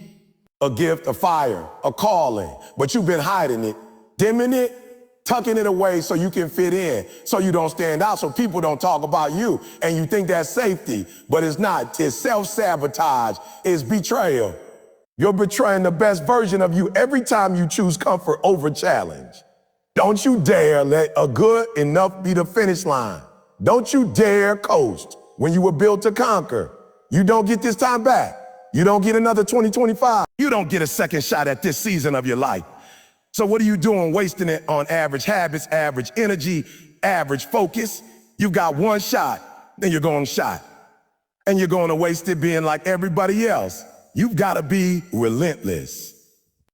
S1: a gift, a fire, a calling, but you've been hiding it, dimming it, tucking it away so you can fit in, so you don't stand out, so people don't talk about you, and you think that's safety, but it's not. It's self-sabotage, it's betrayal. You're betraying the best version of you every time you choose comfort over challenge. Don't you dare let a good enough be the finish line. Don't you dare coast when you were built to conquer. You don't get this time back. You don't get another 2025. You don't get a second shot at this season of your life. So what are you doing wasting it on average habits, average energy, average focus? You've got one shot, then you're going shot. And you're going to waste it being like everybody else. You've got to be relentless.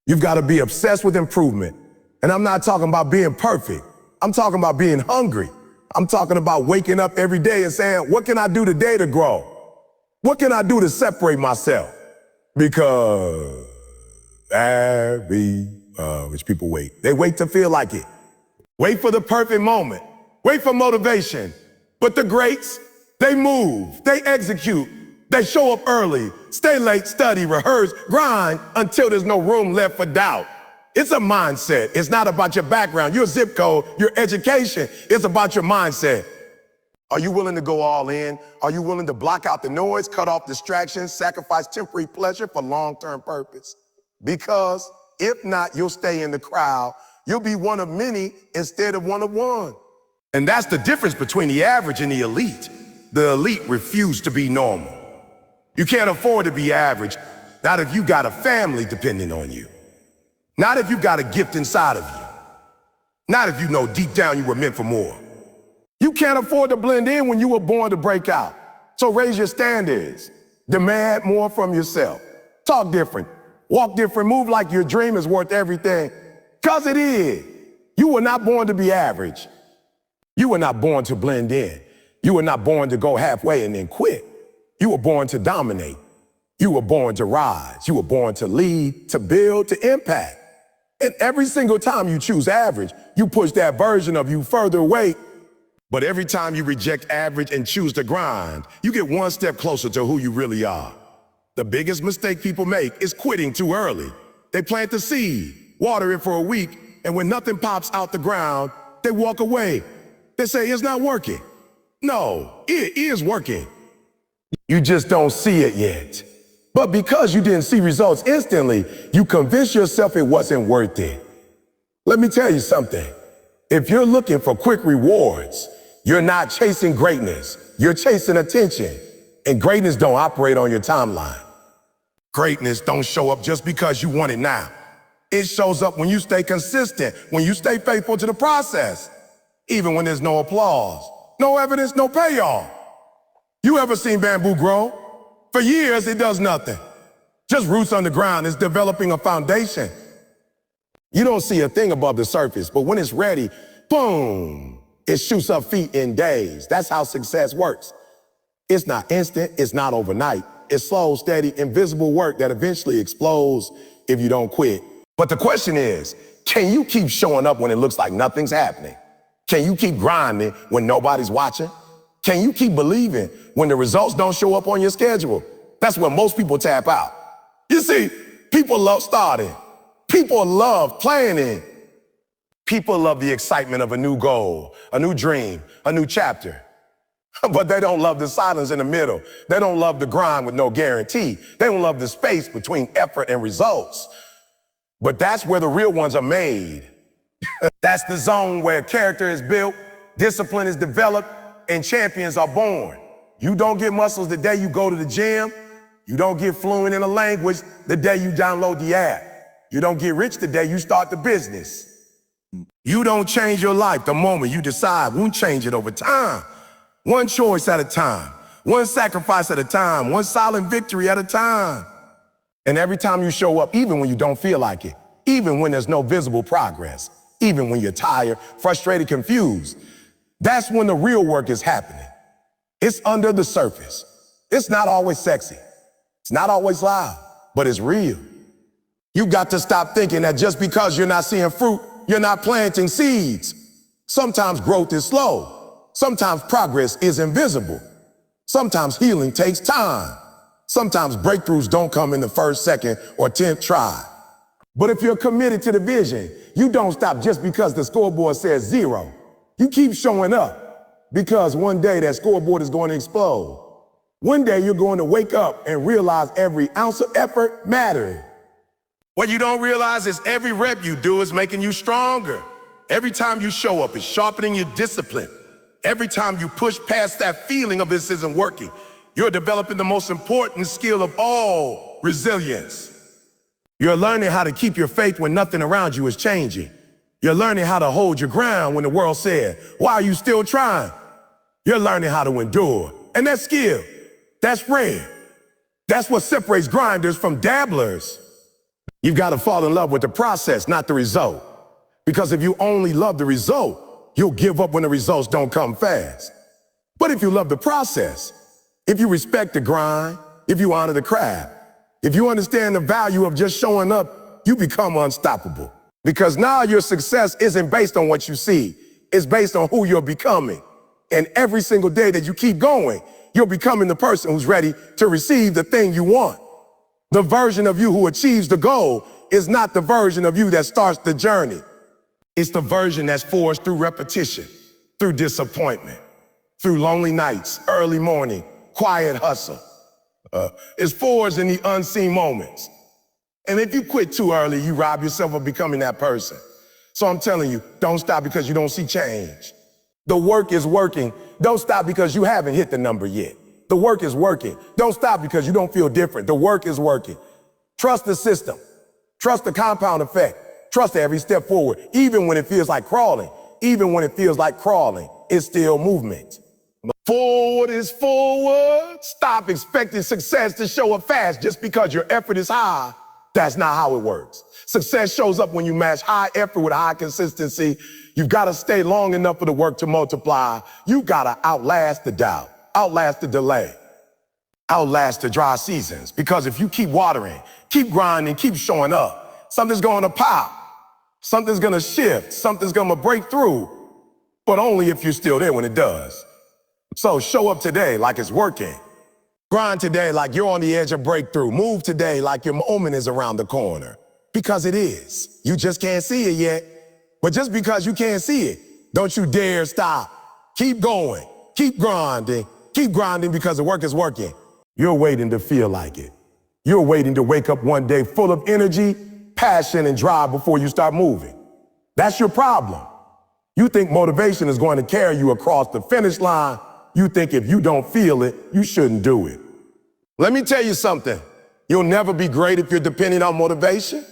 S1: You've got to be obsessed with improvement. And I'm not talking about being perfect. I'm talking about being hungry. I'm talking about waking up every day and saying, what can I do today to grow? What can I do to separate myself? Because average people wait. They wait to feel like it. Wait for the perfect moment. Wait for motivation. But the greats, they move, they execute, they show up early, stay late, study, rehearse, grind until there's no room left for doubt. It's a mindset. It's not about your background, your zip code, your education. It's about your mindset. Are you willing to go all in? Are you willing to block out the noise, cut off distractions, sacrifice temporary pleasure for long-term purpose? Because if not, you'll stay in the crowd. You'll be one of many instead of one of one. And that's the difference between the average and the elite. The elite refuse to be normal. You can't afford to be average, not if you got a family depending on you. Not if you got a gift inside of you. Not if you know deep down you were meant for more. You can't afford to blend in when you were born to break out. So raise your standards. Demand more from yourself. Talk different. Walk different. Move like your dream is worth everything. Because it is. You were not born to be average. You were not born to blend in. You were not born to go halfway and then quit. You were born to dominate. You were born to rise. You were born to lead, to build, to impact. And every single time you choose average, you push that version of you further away. But every time you reject average and choose to grind, you get one step closer to who you really are. The biggest mistake people make is quitting too early. They plant the seed, water it for a week, and when nothing pops out the ground, they walk away. They say, it's not working. No, it is working. You just don't see it yet. But because you didn't see results instantly, you convinced yourself it wasn't worth it. Let me tell you something. If you're looking for quick rewards, you're not chasing greatness. You're chasing attention. And greatness don't operate on your timeline. Greatness don't show up just because you want it now. It shows up when you stay consistent, when you stay faithful to the process, even when there's no applause, no evidence, no payoff. You ever seen bamboo grow? For years, it does nothing. Just roots underground. It's developing a foundation. You don't see a thing above the surface, but when it's ready, boom, it shoots up feet in days. That's how success works. It's not instant. It's not overnight. It's slow, steady, invisible work that eventually explodes if you don't quit. But the question is, can you keep showing up when it looks like nothing's happening? Can you keep grinding when nobody's watching? Can you keep believing when the results don't show up on your schedule? That's when most people tap out. You see, people love starting. People love planning. People love the excitement of a new goal, a new dream, a new chapter. But they don't love the silence in the middle. They don't love the grind with no guarantee. They don't love the space between effort and results. But that's where the real ones are made. That's the zone where character is built, discipline is developed, and champions are born. You don't get muscles the day you go to the gym. You don't get fluent in a language the day you download the app. You don't get rich the day you start the business. You don't change your life the moment you decide we'll change it over time. One choice at a time, one sacrifice at a time, one silent victory at a time. And every time you show up, even when you don't feel like it, even when there's no visible progress, even when you're tired, frustrated, confused, that's when the real work is happening. It's under the surface. It's not always sexy. It's not always loud, but it's real. You got to stop thinking that just because you're not seeing fruit, you're not planting seeds. Sometimes growth is slow. Sometimes progress is invisible. Sometimes healing takes time. Sometimes breakthroughs don't come in the first, second, or 10th try. But if you're committed to the vision, you don't stop just because the scoreboard says 0. You keep showing up because one day that scoreboard is going to explode. One day you're going to wake up and realize every ounce of effort mattered. What you don't realize is every rep you do is making you stronger. Every time you show up is sharpening your discipline. Every time you push past that feeling of this isn't working, you're developing the most important skill of all, resilience. You're learning how to keep your faith when nothing around you is changing. You're learning how to hold your ground when the world said, why are you still trying? You're learning how to endure. And that skill, that's rare. That's what separates grinders from dabblers. You've got to fall in love with the process, not the result. Because if you only love the result, you'll give up when the results don't come fast. But if you love the process, if you respect the grind, if you honor the craft, if you understand the value of just showing up, you become unstoppable. Because now your success isn't based on what you see. It's based on who you're becoming. And every single day that you keep going, you're becoming the person who's ready to receive the thing you want. The version of you who achieves the goal is not the version of you that starts the journey. It's the version that's forged through repetition, through disappointment, through lonely nights, early morning, quiet hustle. It's forged in the unseen moments. And if you quit too early, you rob yourself of becoming that person. So I'm telling you, don't stop because you don't see change. The work is working. Don't stop because you haven't hit the number yet. The work is working. Don't stop because you don't feel different. The work is working. Trust the system. Trust the compound effect. Trust every step forward. Even when it feels like crawling. Even when it feels like crawling, it's still movement. Forward is forward. Stop expecting success to show up fast just because your effort is high. That's not how it works. Success shows up when you match high effort with high consistency. You've got to stay long enough for the work to multiply. You got to outlast the doubt, outlast the delay, outlast the dry seasons. Because if you keep watering, keep grinding, keep showing up, something's going to pop. Something's going to shift. Something's going to break through. But only if you're still there when it does. So show up today like it's working. Grind today like you're on the edge of breakthrough. Move today like your moment is around the corner. Because it is. You just can't see it yet. But just because you can't see it, don't you dare stop. Keep going. Keep grinding. Keep grinding because the work is working. You're waiting to feel like it. You're waiting to wake up one day full of energy, passion, and drive before you start moving. That's your problem. You think motivation is going to carry you across the finish line. You think if you don't feel it, you shouldn't do it. Let me tell you something. You'll never be great if you're depending on motivation.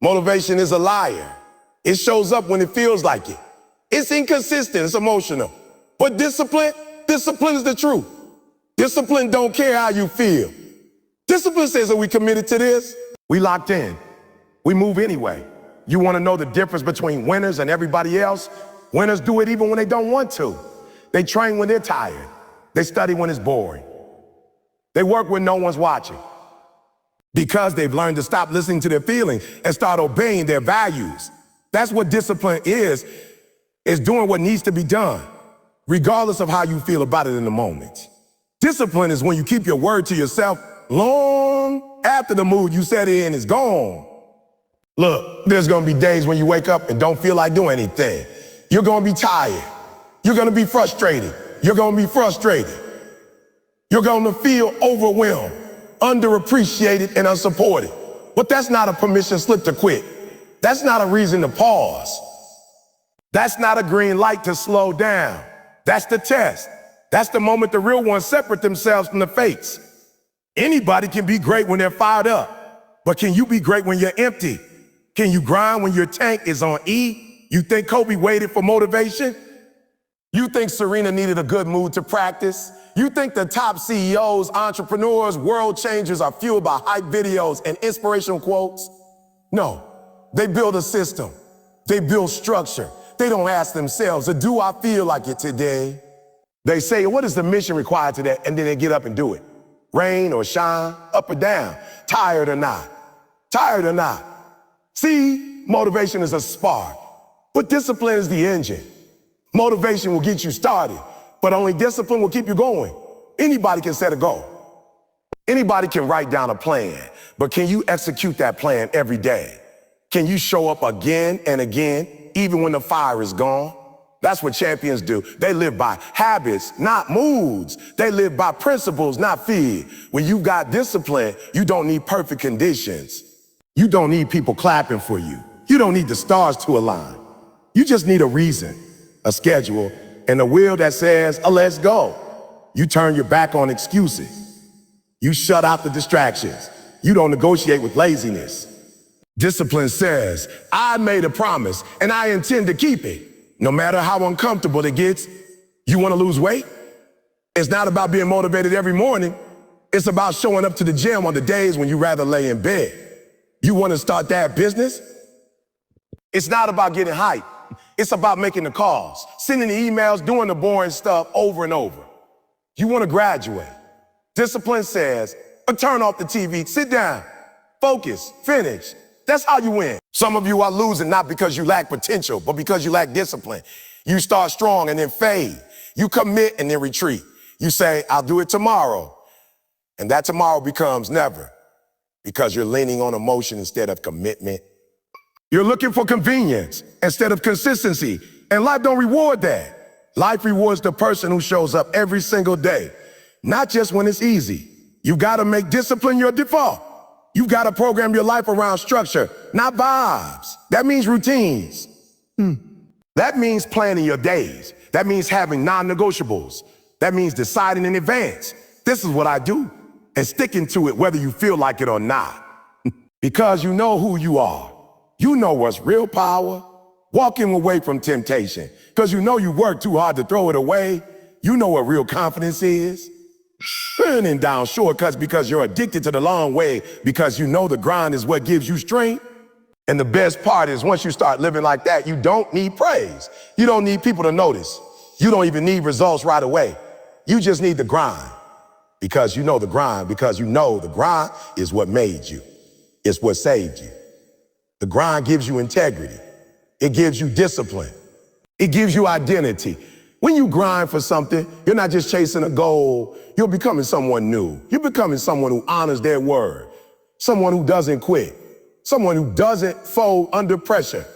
S1: Motivation is a liar. It shows up when it feels like it. It's inconsistent, it's emotional. But discipline is the truth. Discipline don't care how you feel. Discipline says that we committed to this. We locked in. We move anyway. You want to know the difference between winners and everybody else? Winners do it even when they don't want to. They train when they're tired. They study when it's boring. They work when no one's watching. Because they've learned to stop listening to their feelings and start obeying their values. That's what discipline is doing what needs to be done, regardless of how you feel about it in the moment. Discipline is when you keep your word to yourself long after the mood you set in is gone. Look, there's gonna be days when you wake up and don't feel like doing anything. You're gonna be tired. You're gonna be frustrated. You're gonna be frustrated. You're gonna feel overwhelmed, underappreciated, and unsupported. But that's not a permission slip to quit. That's not a reason to pause. That's not a green light to slow down. That's the test. That's the moment the real ones separate themselves from the fakes. Anybody can be great when they're fired up, but can you be great when you're empty? Can you grind when your tank is on E? You think Kobe waited for motivation? You think Serena needed a good mood to practice? You think the top CEOs, entrepreneurs, world changers are fueled by hype videos and inspirational quotes? No, they build a system. They build structure. They don't ask themselves, do I feel like it today? They say, what is the mission required today? And then they get up and do it. Rain or shine, up or down, tired or not. Tired or not. See, motivation is a spark, but discipline is the engine. Motivation will get you started, but only discipline will keep you going. Anybody can set a goal. Anybody can write down a plan, but can you execute that plan every day? Can you show up again and again, even when the fire is gone? That's what champions do. They live by habits, not moods. They live by principles, not fear. When you got discipline, you don't need perfect conditions. You don't need people clapping for you. You don't need the stars to align. You just need a reason, a schedule, and a will that says, let's go. You turn your back on excuses. You shut out the distractions. You don't negotiate with laziness. Discipline says, I made a promise and I intend to keep it. No matter how uncomfortable it gets. You want to lose weight? It's not about being motivated every morning. It's about showing up to the gym on the days when you rather lay in bed. You want to start that business? It's not about getting hype. It's about making the calls, sending the emails, doing the boring stuff over and over. You want to graduate. Discipline says, turn off the TV, sit down, focus, finish. That's how you win. Some of you are losing not because you lack potential, but because you lack discipline. You start strong and then fade. You commit and then retreat. You say, I'll do it tomorrow. And that tomorrow becomes never because you're leaning on emotion instead of commitment. You're looking for convenience instead of consistency. And life don't reward that. Life rewards the person who shows up every single day, not just when it's easy. You gotta make discipline your default. You've got to program your life around structure, not vibes. That means routines. That means planning your days. That means having non-negotiables. That means deciding in advance. This is what I do, and sticking to it whether you feel like it or not. Because you know who you are. You know what's real power. Walking away from temptation. Because you know you work too hard to throw it away. You know what real confidence is. Burning down shortcuts because you're addicted to the long way, because you know the grind is what gives you strength. And the best part is once you start living like that, you don't need praise. You don't need people to notice. You don't even need results right away. You just need the grind. Because you know the grind, because you know the grind is what made you. It's what saved you. The grind gives you integrity. It gives you discipline. It gives you identity. When you grind for something, you're not just chasing a goal, you're becoming someone new. You're becoming someone who honors their word, someone who doesn't quit, someone who doesn't fold under pressure.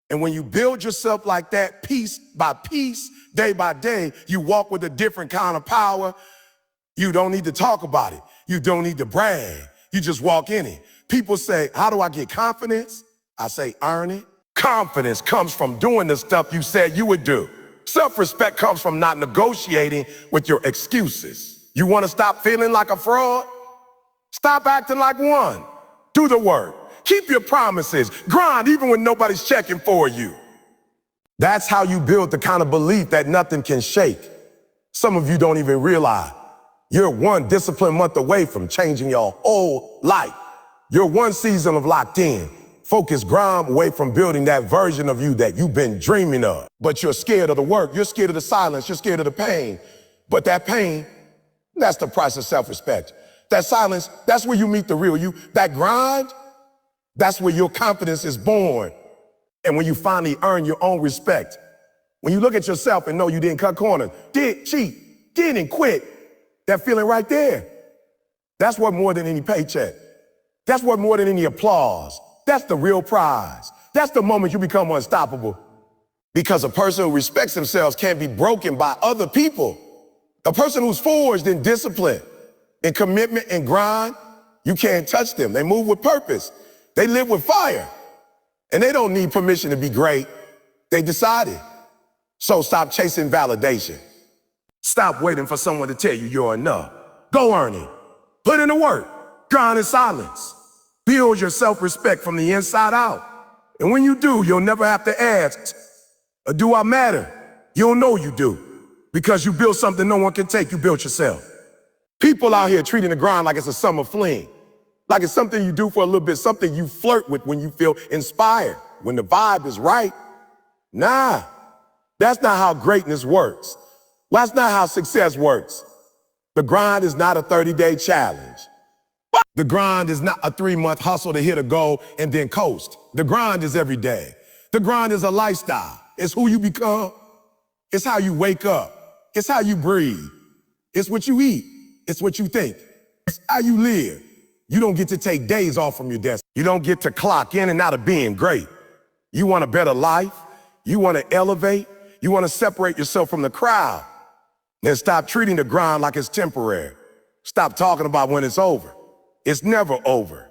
S1: And when you build yourself like that, piece by piece, day by day, you walk with a different kind of power. You don't need to talk about it. You don't need to brag. You just walk in it. People say, how do I get confidence? I say, earn it. Confidence comes from doing the stuff you said you would do. Self-respect comes from not negotiating with your excuses. You want to stop feeling like a fraud? Stop acting like one. Do the work. Keep your promises. Grind even when nobody's checking for you. That's how you build the kind of belief that nothing can shake. Some of you don't even realize you're one disciplined month away from changing your whole life. You're one season of locked in. Focus grind away from building that version of you that you've been dreaming of. But you're scared of the work. You're scared of the silence. You're scared of the pain. But that pain, that's the price of self-respect. That silence, that's where you meet the real you. That grind, that's where your confidence is born. And when you finally earn your own respect, when you look at yourself and know you didn't cut corners, didn't cheat, didn't quit, that feeling right there, that's worth more than any paycheck. That's worth more than any applause. That's the real prize. That's the moment you become unstoppable. Because a person who respects themselves can't be broken by other people. A person who's forged in discipline, in commitment and grind, you can't touch them. They move with purpose. They live with fire. And they don't need permission to be great. They decided. So stop chasing validation. Stop waiting for someone to tell you you're enough. Go earn it. Put in the work. Grind in silence. Build your self-respect from the inside out. And when you do, you'll never have to ask, do I matter? You'll know you do. Because you built something no one can take. You built yourself. People out here treating the grind like it's a summer fling. Like it's something you do for a little bit, something you flirt with when you feel inspired, when the vibe is right. Nah, that's not how greatness works. That's not how success works. The grind is not a 30-day challenge. The grind is not a 3-month hustle to hit a goal and then coast. The grind is every day. The grind is a lifestyle. It's who you become. It's how you wake up. It's how you breathe. It's what you eat. It's what you think. It's how you live. You don't get to take days off from your desk. You don't get to clock in and out of being great. You want a better life. You want to elevate. You want to separate yourself from the crowd. Then stop treating the grind like it's temporary. Stop talking about when it's over. It's never over.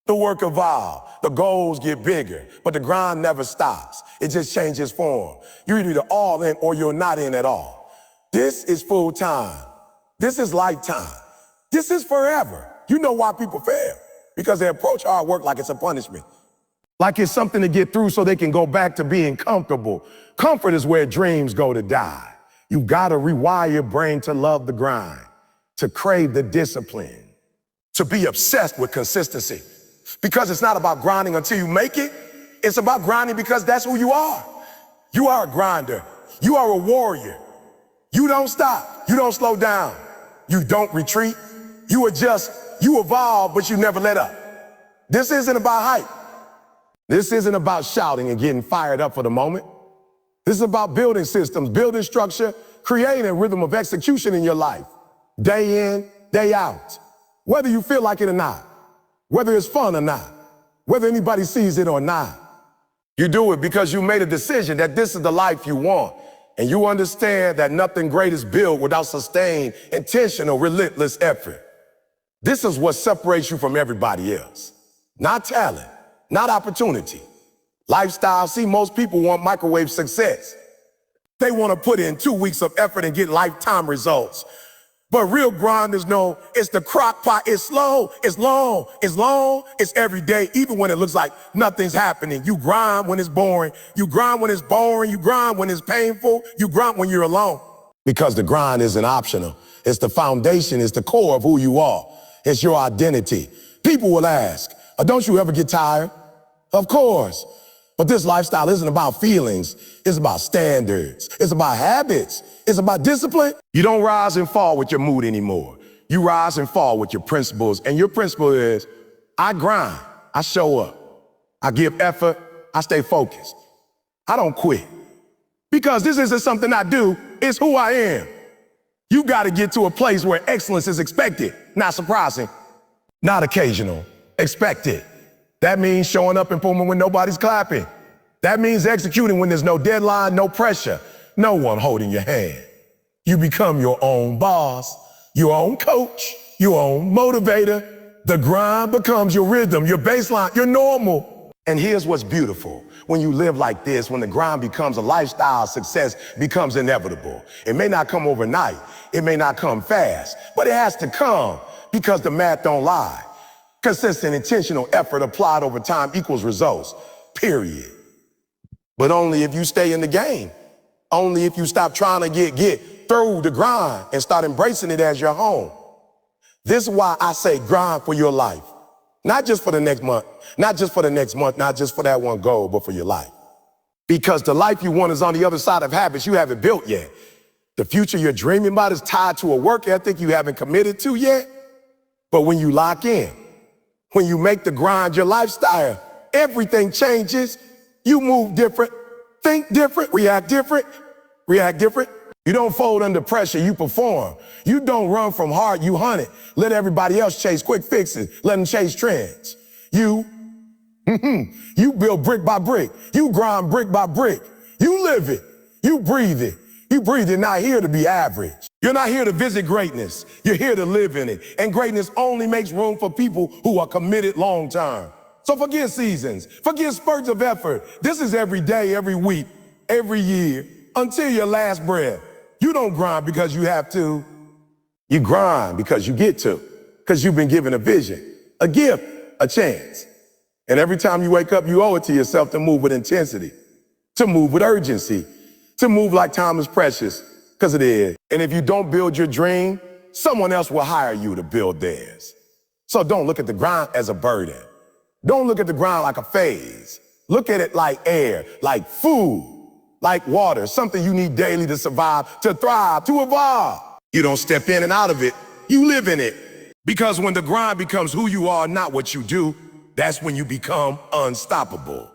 S1: The work evolves, the goals get bigger, but the grind never stops. It just changes form. You're either all in or you're not in at all. This is full time. This is lifetime. This is forever. You know why people fail? Because they approach hard work like it's a punishment. Like it's something to get through so they can go back to being comfortable. Comfort is where dreams go to die. You gotta rewire your brain to love the grind, to crave the discipline, to be obsessed with consistency. Because it's not about grinding until you make it. It's about grinding because that's who you are. You are a grinder. You are a warrior. You don't stop. You don't slow down. You don't retreat. You adjust. You evolve, but you never let up. This isn't about hype. This isn't about shouting and getting fired up for the moment. This is about building systems, building structure, creating a rhythm of execution in your life. Day in, day out. Whether you feel like it or not, whether it's fun or not, whether anybody sees it or not. You do it because you made a decision that this is the life you want. And you understand that nothing great is built without sustained, intentional, relentless effort. This is what separates you from everybody else. Not talent, not opportunity. Lifestyle, see, most people want microwave success. They want to put in 2 weeks of effort and get lifetime results. But real grinders know it's the crock pot. It's slow, it's long, it's every day, even when it looks like nothing's happening. You grind when it's boring. You grind when it's boring. You grind when it's painful. You grind when you're alone. Because the grind isn't optional. It's the foundation. It's the core of who you are. It's your identity. People will ask, don't you ever get tired? Of course. But this lifestyle isn't about feelings. It's about standards. It's about habits. It's about discipline. You don't rise and fall with your mood anymore. You rise and fall with your principles. And your principle is, I grind. I show up. I give effort. I stay focused. I don't quit. Because this isn't something I do. It's who I am. You got to get to a place where excellence is expected. Not surprising. Not occasional. Expected. That means showing up and performing when nobody's clapping. That means executing when there's no deadline, no pressure, no one holding your hand. You become your own boss, your own coach, your own motivator. The grind becomes your rhythm, your baseline, your normal. And here's what's beautiful. When you live like this, when the grind becomes a lifestyle, success becomes inevitable. It may not come overnight. It may not come fast, but it has to come because the math don't lie. Consistent, intentional effort applied over time equals results, period. But only if you stay in the game. Only if you stop trying to get through the grind and start embracing it as your home. This is why I say grind for your life. Not just for the next month, not just for the next month, not just for that one goal, but for your life. Because the life you want is on the other side of habits you haven't built yet. The future you're dreaming about is tied to a work ethic you haven't committed to yet. But when you lock in, when you make the grind your lifestyle, everything changes. You move different, think different, react different. You don't fold under pressure, you perform. You don't run from hard, you hunt it. Let everybody else chase quick fixes. Let them chase trends. You build brick by brick. You grind brick by brick. You live it. You breathe it. You breathe it, not here to be average. You're not here to visit greatness. You're here to live in it. And greatness only makes room for people who are committed long term. So forget seasons. Forget spurts of effort. This is every day, every week, every year, until your last breath. You don't grind because you have to. You grind because you get to. Because you've been given a vision, a gift, a chance. And every time you wake up, you owe it to yourself to move with intensity, to move with urgency, to move like time is precious, because it is. And if you don't build your dream, someone else will hire you to build theirs. So don't look at the grind as a burden. Don't look at the grind like a phase. Look at it like air, like food, like water, something you need daily to survive, to thrive, to evolve. You don't step in and out of it, you live in it. Because when the grind becomes who you are, not what you do, that's when you become unstoppable.